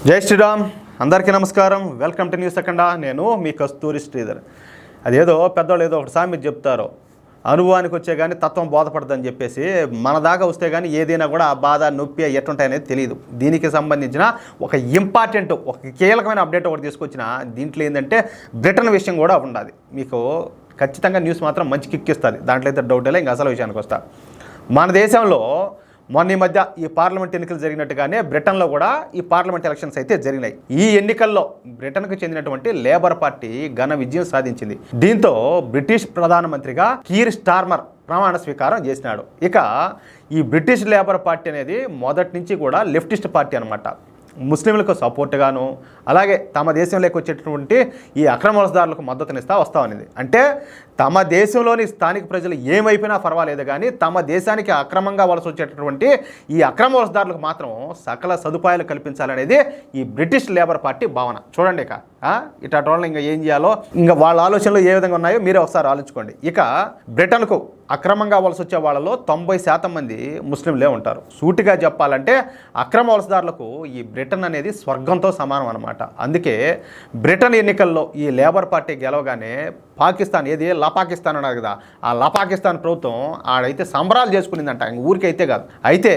జై శ్రీరామ్. అందరికీ నమస్కారం. వెల్కమ్ టు న్యూస్ సెకండా. నేను మీ కస్తూరి శ్రీధర్. అదేదో పెద్దవాళ్ళు ఏదో ఒకటి సామెత చెప్తారు, అనుభవానికి వచ్చే కానీ తత్వం బోధపడదని చెప్పేసి. మన దాకా వస్తే కానీ ఏదైనా కూడా ఆ బాధ నొప్పి ఎట్టుంటాయనేది తెలియదు. దీనికి సంబంధించిన ఒక ఇంపార్టెంట్ ఒక కీలకమైన అప్డేట్ ఒకటి తీసుకొచ్చిన. దీంట్లో ఏంటంటే బ్రిటన్ విషయం కూడా ఉండాలి. మీకు ఖచ్చితంగా న్యూస్ మాత్రం మంచి కిక్కిస్తుంది, దాంట్లో అయితే డౌట్ లేదు. ఇంకా అసలు విషయానికి వస్తా. మన దేశంలో మొన్న ఈ మధ్య ఈ పార్లమెంట్ ఎన్నికలు జరిగినట్టుగానే బ్రిటన్లో కూడా ఈ పార్లమెంట్ ఎలక్షన్స్ అయితే జరిగినాయి. ఈ ఎన్నికల్లో బ్రిటన్కు చెందినటువంటి లేబర్ పార్టీ ఘన విజయం సాధించింది. దీంతో బ్రిటిష్ ప్రధానమంత్రిగా కీర్ స్టార్మర్ ప్రమాణ స్వీకారం చేసినాడు. ఇక ఈ బ్రిటిష్ లేబర్ పార్టీ అనేది మొదటి నుంచి కూడా లెఫ్టిస్ట్ పార్టీ అనమాట. ముస్లింలకు సపోర్ట్గాను, అలాగే తమ దేశంలోకి వచ్చేటటువంటి ఈ అక్రమ వలసదారులకు మద్దతునిస్తా వస్తా ఉన్నది. అంటే తమ దేశంలోని స్థానిక ప్రజలు ఏమైపోయినా పర్వాలేదు, కానీ తమ దేశానికి అక్రమంగా వలస వచ్చేటటువంటి ఈ అక్రమ వలసదారులకు మాత్రం సకల సదుపాయాలు కల్పించాలనేది ఈ బ్రిటిష్ లేబర్ పార్టీ భావన. చూడండి, ఇట్లా టోళ్ళని ఇంకా ఏం చేయాలో, ఇంకా వాళ్ళ ఆలోచనలు ఏ విధంగా ఉన్నాయో మీరే ఒకసారి ఆలోచించుకోండి. ఇక బ్రిటన్కు అక్రమంగా వలస వచ్చే వాళ్ళలో 90% మంది ముస్లింలే ఉంటారు. సూటిగా చెప్పాలంటే అక్రమ వలసదారులకు ఈ బ్రిటన్ అనేది స్వర్గంతో సమానం అనమాట. అందుకే బ్రిటన్ ఎన్నికల్లో ఈ లేబర్ పార్టీ గెలవగానే పాకిస్తాన్, ఏది పాకిస్తాన్ అన్నారు కదా, ఆ పాకిస్తాన్ ప్రభుత్వం ఆడైతే సంబరాలు చేసుకునిందంట. ఇంక ఊరికైతే కాదు. అయితే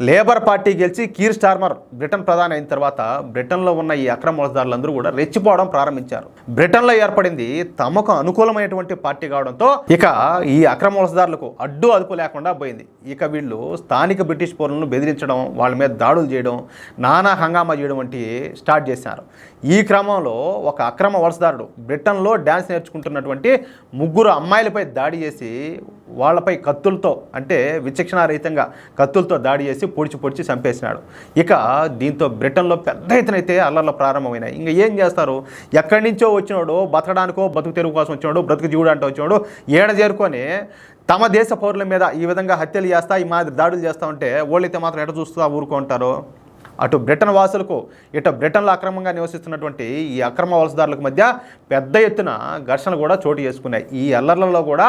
లేబర్ పార్టీ గెలిచి కీర్ స్టార్మర్ బ్రిటన్ ప్రధాని అయిన తర్వాత బ్రిటన్లో ఉన్న ఈ అక్రమ వలసదారులందరూ కూడా రెచ్చిపోవడం ప్రారంభించారు. బ్రిటన్లో ఏర్పడింది తమకు అనుకూలమైనటువంటి పార్టీ కావడంతో ఇక ఈ అక్రమ వలసదారులకు అడ్డు అదుపు లేకుండా పోయింది. ఇక వీళ్ళు స్థానిక బ్రిటిష్ పౌరులను బెదిరించడం, వాళ్ళ మీద దాడులు చేయడం, నానా హంగామా చేయడం వంటి స్టార్ట్ చేశారు. ఈ క్రమంలో ఒక అక్రమ వలసదారుడు బ్రిటన్లో డ్యాన్స్ నేర్చుకుంటున్నటువంటి 3 అమ్మాయిలపై దాడి చేసి వాళ్ళపై కత్తులతో, అంటే విచక్షణారహితంగా కత్తులతో దాడి చేసి పొడిచి చంపేసినాడు. ఇక దీంతో బ్రిటన్లో పెద్ద ఎత్తున అయితే అల్లర్లు ప్రారంభమైనాయి. ఇంకా ఏం చేస్తారు, ఎక్కడి నుంచో వచ్చినాడు, బతకడానికో బతుకు తెరువు కోసం వచ్చినాడు, బ్రతుకు జీవుడు అంటే వచ్చినాడు, ఏడ చేరుకొని తమ దేశ పౌరుల మీద ఈ విధంగా హత్యలు చేస్తా, ఈ మాదిరి దాడులు చేస్తూ ఉంటే వాళ్ళైతే మాత్రం ఎట చూస్తూ ఊరుకుంటారు. అటు బ్రిటన్ వాసులకు, ఇటు బ్రిటన్లో అక్రమంగా నివసిస్తున్నటువంటి ఈ అక్రమ వలసదారులకు మధ్య పెద్ద ఎత్తున ఘర్షణలు కూడా చోటు చేసుకున్నాయి. ఈ అల్లర్లలో కూడా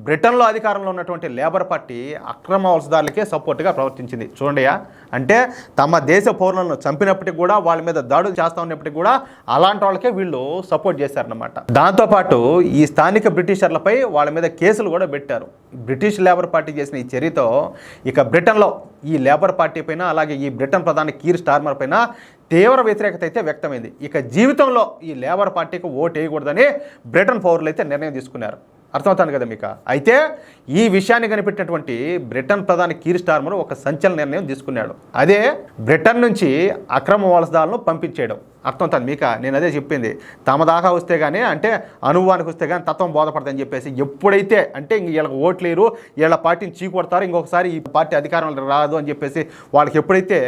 బ్రిటన్లో అధికారంలో ఉన్నటువంటి లేబర్ పార్టీ అక్రమ వలసదారులకే సపోర్ట్గా ప్రవర్తించింది. చూడండియా, అంటే తమ దేశ పౌరులను చంపినప్పటికీ కూడా, వాళ్ళ మీద దాడులు చేస్తూ ఉన్నప్పటికీ కూడా అలాంటి వాళ్ళకే వీళ్ళు సపోర్ట్ చేశారన్నమాట. దాంతోపాటు ఈ స్థానిక బ్రిటిషర్లపై వాళ్ళ మీద కేసులు కూడా పెట్టారు. బ్రిటిష్ లేబర్ పార్టీ చేసిన ఈ చర్యతో ఇక బ్రిటన్లో ఈ లేబర్ పార్టీ పైన, అలాగే ఈ బ్రిటన్ ప్రధాని కీర్ స్టార్మర్ పైన తీవ్ర వ్యతిరేకత అయితే వ్యక్తమైంది. ఇక జీవితంలో ఈ లేబర్ పార్టీకి ఓటు వేయకూడదని బ్రిటన్ పౌరులు అయితే నిర్ణయం తీసుకున్నారు. అర్థమవుతాను కదా మీకు. అయితే ఈ విషయాన్ని కనిపెట్టినటువంటి బ్రిటన్ ప్రధాని కీర్ స్టార్మర్ ఒక సంచలన నిర్ణయం తీసుకున్నాడు. అదే బ్రిటన్ నుంచి అక్రమ వలసదారులను పంపించేయడం. అర్థమవుతాను మీకు. నేను అదే చెప్పింది, తమ దాకా వస్తే కానీ, అంటే అనుభవానికి వస్తే కానీ తత్వం బోధపడదని చెప్పేసి. ఎప్పుడైతే అంటే ఇంక వీళ్ళకి ఓట్లేరు, వీళ్ళ పార్టీని చీకొడతారు, ఇంకొకసారి ఈ పార్టీ అధికారంలో రాదు అని చెప్పేసి వాళ్ళకి ఎప్పుడైతే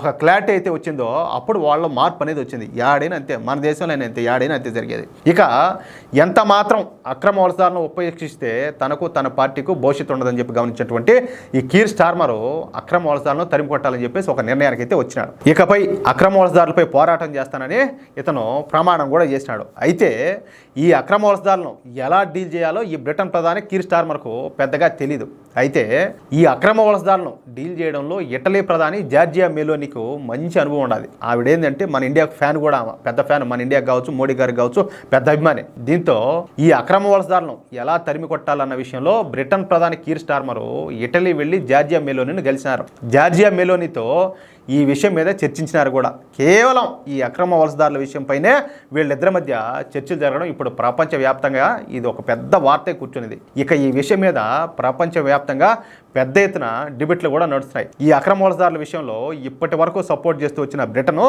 ఒక క్లారిటీ అయితే వచ్చిందో అప్పుడు వాళ్ళ మార్పు అనేది వచ్చింది. యాడైనా అంతే, మన దేశంలోనే అంతే, యాడైనా అంతే జరిగేది. ఇక ఎంత మాత్రం అక్రమ వలసదారులను ఉపేక్షిస్తే తనకు, తన పార్టీకు భవిష్యత్తు ఉండదని చెప్పి గమనించినటువంటి ఈ కీర్ స్టార్మరు అక్రమ వలసదారులను తరిమి కొట్టాలని చెప్పేసి ఒక నిర్ణయానికి అయితే వచ్చినాడు. ఇకపై అక్రమ వలసదారులపై పోరాటం చేస్తానని ఇతను ప్రమాణం కూడా చేసినాడు. అయితే ఈ అక్రమ వలసదారులను ఎలా డీల్ చేయాలో ఈ బ్రిటన్ ప్రధాని కీర్ స్టార్మర్కు పెద్దగా తెలీదు. అయితే ఈ అక్రమ వలసదారులను డీల్ చేయడంలో ఇటలీ ప్రధాని జార్జియా మెలోనికి మంచి అనుభవం ఉండాలి. ఆవిడేంటంటే మన ఇండియాకు ఫ్యాన్ కూడా, పెద్ద ఫ్యాన్, మన ఇండియాకి కావచ్చు, మోడీ గారికి కావచ్చు, పెద్ద అభిమాని. దీంతో ఈ అక్రమ వలసదారులను ఎలా తరిమి కొట్టాలన్న విషయంలో బ్రిటన్ ప్రధాని కీర్ స్టార్మర్ ఇటలీ వెళ్ళి జార్జియా మెలోనిని కలిసినారు. జార్జియా మెలోనితో ఈ విషయం మీద చర్చించినారు కూడా. కేవలం ఈ అక్రమ వలసదారుల విషయంపైనే వీళ్ళిద్దరి మధ్య చర్చలు జరగడం ఇప్పుడు ప్రపంచవ్యాప్తంగా ఇది ఒక పెద్ద వార్తే కూర్చున్నది. ఇక ఈ విషయం మీద ప్రపంచవ్యాప్తంగా పెద్ద ఎత్తున డిబేట్లు కూడా నడుస్తున్నాయి. ఈ అక్రమ వలసదారుల విషయంలో ఇప్పటి వరకు సపోర్ట్ చేస్తూ వచ్చిన బ్రిటన్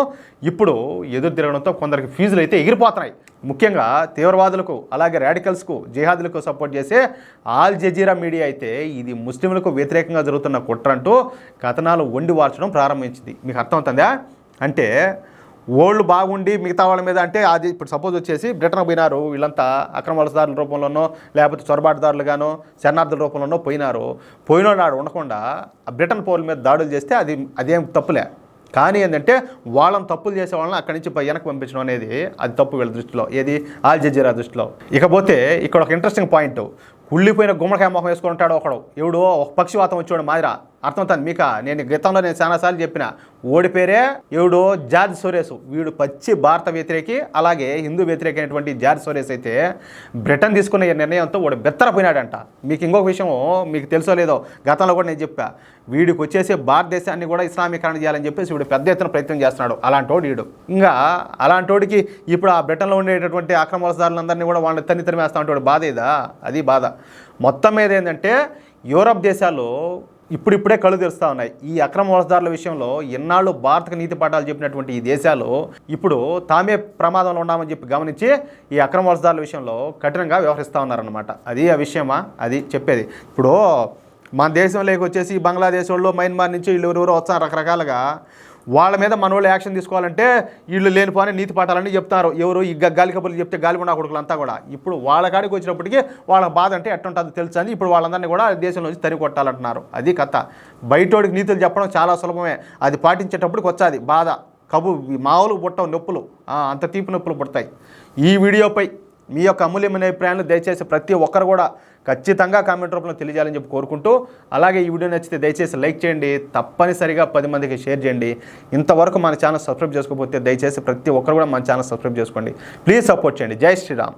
ఇప్పుడు ఎదురు తిరగడంతో కొందరికి ఫీజులు అయితే ఎగిరిపోతున్నాయి. ముఖ్యంగా తీవ్రవాదులకు, అలాగే రాడికల్స్కు, జిహాదులకు సపోర్ట్ చేసే ఆల్ జజీరా మీడియా అయితే ఇది ముస్లింలకు వ్యతిరేకంగా జరుగుతున్న కుట్రంటూ కథనాలు వండి వార్చడం ప్రారంభించింది. మీకు అర్థమవుతుందా? అంటే ఓళ్ళు బాగుండి మిగతా వాళ్ళ మీద, అంటే అది ఇప్పుడు సపోజ్ వచ్చేసి బ్రిటన్ పోయినారు వీళ్ళంతా అక్రమ వలసదారుల రూపంలోనో, లేకపోతే చొరబాటుదారులుగానో, శరణార్థుల రూపంలోనో పోయినోడు ఆడు ఉండకుండా బ్రిటన్ పౌరుల మీద దాడులు చేస్తే అదేం తప్పులే. కానీ ఏంటంటే వాళ్ళని తప్పులు చేసే వాళ్ళని అక్కడి నుంచి వెనక్కి పంపించడం అనేది అది తప్పు వీళ్ళ దృష్టిలో, ఏది ఆల్ జజీరా దృష్టిలో. ఇకపోతే ఇక్కడ ఒక ఇంట్రెస్టింగ్ పాయింట్, కుళ్ళిపోయిన గుమ్మడికాయ మొహం వేసుకొని ఉంటాడు ఒకడు, ఎవడో ఒక పక్షివాతం వచ్చాడు మాదిరా. అర్థమవుతుంది మీకు. నేను గతంలో చాలాసార్లు చెప్పిన, ఓడి పేరే ఎవడో జార్జ్ సోరేస్. వీడు పచ్చి భారత వ్యతిరేకి, అలాగే హిందూ వ్యతిరేకి అయినటువంటి జార్జ్ సోరేస్ అయితే బ్రిటన్ తీసుకున్న నిర్ణయంతో వాడు బెత్తరపోయినాడంట. మీకు ఇంకొక విషయం మీకు తెలుసో లేదో, గతంలో కూడా నేను చెప్పా, వీడికి వచ్చేసి భారతదేశాన్ని కూడా ఇస్లామీకరణ చేయాలని చెప్పేసి వీడు పెద్ద ఎత్తున ప్రయత్నం చేస్తున్నాడు. అలాంటోడు వీడు. ఇంకా అలాంటోడికి ఇప్పుడు ఆ బ్రిటన్లో ఉండేటటువంటి అక్రమవలసదారులందరినీ కూడా వాళ్ళని తరిమేస్తా ఉంటాడు. బాధ ఇదా? అది బాధ. మొత్తం మీద ఏంటంటే యూరప్ దేశాల్లో ఇప్పుడిప్పుడే కళ్ళు తెరుస్తూ ఉన్నాయి. ఈ అక్రమ వలసదారుల విషయంలో ఎన్నాళ్ళు భారతకు నీతి పాఠాలు చెప్పినటువంటి ఈ దేశాలు ఇప్పుడు తామే ప్రమాదంలో ఉన్నామని చెప్పి గమనించి ఈ అక్రమ వలసదారుల విషయంలో కఠినంగా వ్యవహరిస్తూ ఉన్నారన్నమాట. అది ఆ విషయమా అది చెప్పేది. ఇప్పుడు మన దేశంలోకి వచ్చేసి బంగ్లాదేశ్ వాళ్ళు, మయన్మార్ నుంచి వీళ్ళు ఎవరెవరో వస్తారు రకరకాలుగా. వాళ్ళ మీద మన వాళ్ళు యాక్షన్ తీసుకోవాలంటే వీళ్ళు లేనిపోని నీతి పాఠాలని చెప్తారు. ఎవరు ఈ గాలి కబుర్లు చెప్తే గాలికొండ కొడుకులంతా కూడా. ఇప్పుడు వాళ్ళ కాడికి వచ్చినప్పటికీ వాళ్ళ బాధ అంటే ఎట్టుంటుందో తెలుసు అని ఇప్పుడు వాళ్ళందరినీ కూడా దేశం నుంచి తరి కొట్టాలంటున్నారు. అది కథ. బయటోడికి నీతులు చెప్పడం చాలా సులభమే, అది పాటించేటప్పటికి వచ్చాది బాధ. మామూలు పుట్టవు నొప్పులు, అంత తీపి నొప్పులు పుడతాయి. ఈ వీడియోపై మీ యొక్క అమూల్యమైన అభిప్రాయాలు దయచేసి ప్రతి ఒక్కరు కూడా ఖచ్చితంగా కామెంట్ రూపంలో తెలియజేయాలని చెప్పి కోరుకుంటూ, అలాగే ఈ వీడియో నచ్చితే దయచేసి లైక్ చేయండి, తప్పనిసరిగా 10 మందికి షేర్ చేయండి. ఇంతవరకు మన ఛానల్ సబ్స్క్రైబ్ చేసుకోకపోతే దయచేసి ప్రతి ఒక్కరు కూడా మన ఛానల్ సబ్స్క్రైబ్ చేసుకోండి. ప్లీజ్ సపోర్ట్ చేయండి. జై శ్రీరామ్.